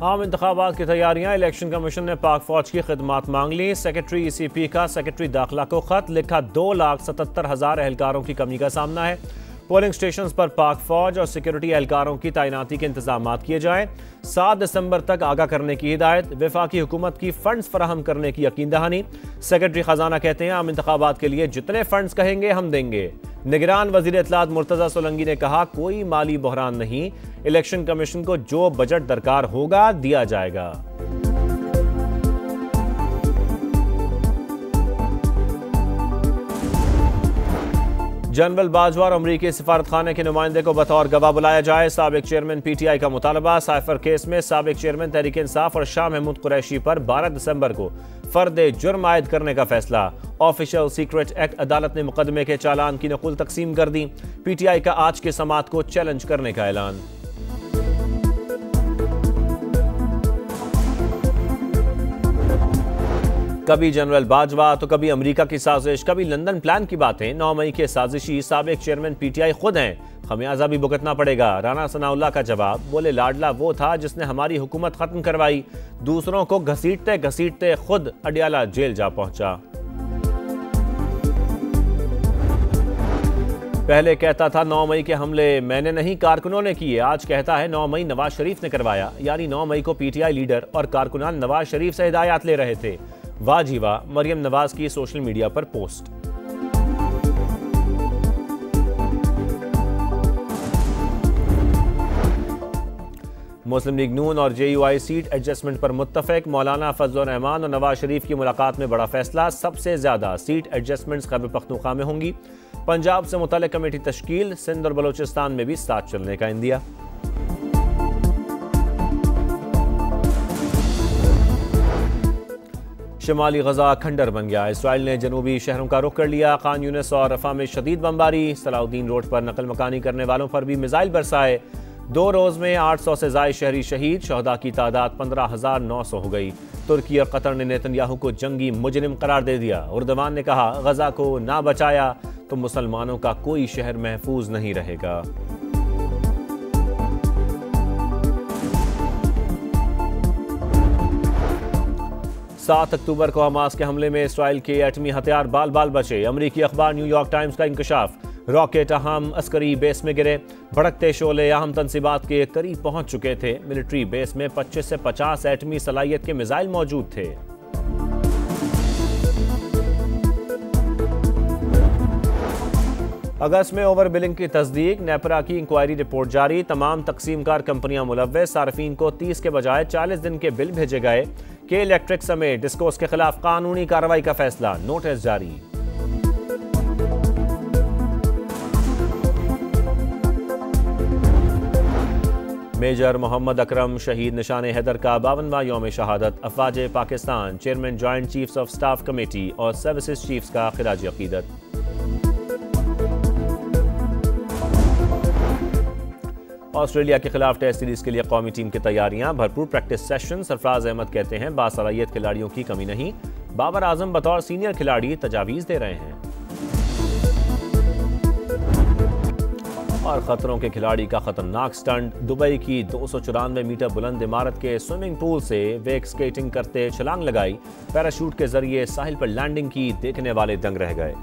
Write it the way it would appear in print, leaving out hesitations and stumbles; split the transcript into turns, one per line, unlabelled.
आम इंतखाबात की तैयारियां। इलेक्शन कमीशन ने पाक फौज की खिदमात मांग ली। सेक्रेटरी ECP का सेक्रेटरी दाखिला को खत लिखा। 2,77,000 एहलकारों की कमी का सामना है। पोलिंग स्टेशन पर पाक फौज और सिक्योरिटी एहलकारों की तैनाती के इंतजाम किए जाएं। 7 दिसंबर तक आगाह करने की हिदायत। वफाकी हुकूमत की फंड्स फराहम करने की यकीन दहानी। सेक्रेटरी खजाना कहते हैं आम इंतखाबात के लिए जितने फंड्स कहेंगे हम देंगे। निगरान वजीर इत्तलात मुर्तजा सोलंकी ने कहा कोई माली बहरान नहीं, इलेक्शन कमीशन को जो बजट दरकार होगा दिया जाएगा। जनरल बाजवा और अमरीकी सिफारतखाने के नुमाइंदे को बतौर गवाह बुलाया जाए। साबिक चेयरमैन PTI का मुतालबा। साइफर केस में साबिक चेयरमैन तहरीक इंसाफ और शाह महमूद कुरैशी पर 12 दिसंबर को फर्द जुर्म आयद करने का फैसला। ऑफिशियल सीक्रेट एक्ट अदालत ने मुकदमे के चालान की नकुल तकसीम कर दी। PTI का आज के समात को चैलेंज करने का ऐलान। कभी जनरल बाजवा तो कभी अमेरिका की साजिश, कभी लंदन प्लान की बातें। 9 मई के साजिशी साबिक चेयरमैन PTI खुद हैं, खमियाजा भी भुगतना पड़ेगा। राना सनाउल्लाह का जवाब, बोले लाडला वो था जिसने हमारी हुकूमत खत्म करवाई, दूसरों को घसीटते घसीटते खुद अडियाला जेल जा पहुंचा। पहले कहता था 9 मई के हमले मैंने नहीं कारकुनों ने किए, आज कहता है 9 मई नवाज शरीफ ने करवाया। यानी 9 मई को PTI लीडर और कारकुनान नवाज शरीफ से हिदायत ले रहे थे। वाह जी वाह, मरियम नवाज की सोशल मीडिया पर पोस्ट। मुस्लिम लीग नून और JUI सीट एडजस्टमेंट पर मुत्तफिक। मौलाना फजल रहमान और नवाज शरीफ की मुलाकात में बड़ा फैसला। सबसे ज्यादा सीट एडजस्टमेंट्स खैबर पख्तूनख्वा में होंगी। पंजाब से मुतल्लिक कमेटी तश्कील। सिंध और बलोचिस्तान में भी साथ चलने का इंदिया। शिमाली गजा खंडर बन गया। इसराइल ने जनूबी शहरों का रुख कर लिया। खान यूनिस और रफा में शदीद बमबारी। सलाउद्दीन रोड पर नकल मकानी करने वालों पर भी मिसाइल बरसाए। 2 रोज में 800 से ज्यादा शहरी शहीद। शहदा की तादाद 15,900 हो गई। तुर्की और कतर ने नेतन्याहू को जंगी मुजरिम करार दे दिया। उर्दवान ने कहा गजा को ना बचाया तो मुसलमानों का कोई शहर महफूज नहीं रहेगा। 7 अक्टूबर को हमास के हमले में इसराइल के एटमी हथियार बाल बाल बचे। अमरीकी अखबार न्यूयॉर्क टाइम्स का इंकशाफ। रॉकेट अहम अस्करी बेस में गिरे। भड़कते शोले अहम तंसीबात के करीब पहुंच चुके थे। मिलिट्री बेस में 25 से 50 एटमी सलाहियत के मिसाइल मौजूद थे। अगस्त में ओवर बिलिंग की तस्दीक। नेपरा की इंक्वायरी रिपोर्ट जारी। तमाम तकसीमकार कंपनियां मुलव्वस। सार्फिन को 30 के बजाय 40 दिन के बिल भेजे गए। के इलेक्ट्रिक समेत डिस्कोस के खिलाफ कानूनी कार्रवाई का फैसला। नोटिस जारी। मेजर मोहम्मद अकरम शहीद निशान हैदर का 52वां यौम शहादत। अफवाज Pakistan, chairman joint chiefs of staff committee और सर्विसेज चीफ्स का खिराज अकीदत। ऑस्ट्रेलिया के खिलाफ टेस्ट सीरीज के लिए कौमी टीम की तैयारियां। भरपूर प्रैक्टिस सेशन। सरफराज अहमद कहते हैं बासलाहियत खिलाड़ियों की कमी नहीं। बाबर आजम बतौर सीनियर खिलाड़ी तजावीज़ दे रहे हैं। और खतरों के खिलाड़ी का खतरनाक स्टंट। दुबई की 294 मीटर बुलंद इमारत के स्विमिंग पूल से वेक स्केटिंग करते छलांग लगाई। पैराशूट के जरिए साहिल पर लैंडिंग की। देखने वाले दंग रह गए।